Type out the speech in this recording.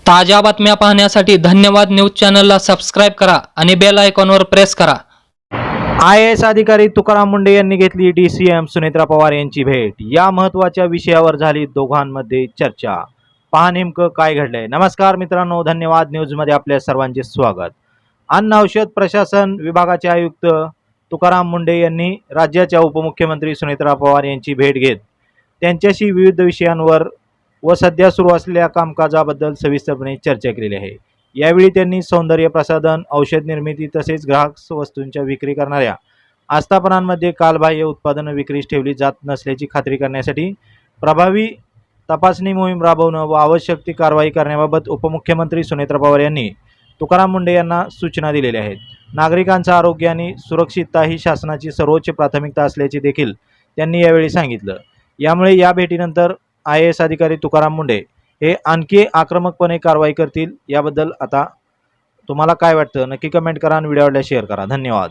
ताज्या बातम्या पाहण्यासाठी धन्यवाद न्यूज चॅनलला सबस्क्राईब करा आणि बेल आयकॉनवर प्रेस करा। IAS अधिकारी तुकाराम मुंढे यांनी घेतली DCM सुनेत्रा पवार यांची भेट। या महत्त्वाच्या विषयावर झाली दोघांमध्ये चर्चा। पहा नेमकं काय घडलंय। नमस्कार मित्रांनो, धन्यवाद न्यूजमध्ये आपल्या सर्वांचे स्वागत। अन्न औषध प्रशासन विभागाचे आयुक्त तुकाराम मुंढे यांनी राज्याच्या उपमुख्यमंत्री सुनेत्रा पवार यांची भेट घेत त्यांच्याशी विविध विषयांवर व सध्या सुरू असलेल्या कामकाजाबद्दल सविस्तरपणे चर्चा केलेली आहे। यावेळी त्यांनी सौंदर्य प्रसाधन, औषध निर्मिती तसेच ग्राहक वस्तूंच्या विक्री करणाऱ्या आस्थापनांमध्ये कालबाह्य उत्पादनं विक्रीस ठेवली जात नसल्याची खात्री करण्यासाठी प्रभावी तपासणी मोहीम राबवणं व आवश्यक ती कारवाई करण्याबाबत उपमुख्यमंत्री सुनेत्रा पवार यांनी तुकाराम मुंढे यांना सूचना दिलेल्या आहेत। नागरिकांचं आरोग्य आणि सुरक्षितता ही शासनाची सर्वोच्च प्राथमिकता असल्याचे देखील त्यांनी यावेळी सांगितलं। यामुळे या भेटीनंतर IAS अधिकारी तुकाराम मुंढे हे आणखी आक्रमकपणे कारवाई करतील। याबद्दल आता तुम्हाला काय वाटतं नक्की कमेंट करा आणि व्हिडिओला शेअर करा। धन्यवाद।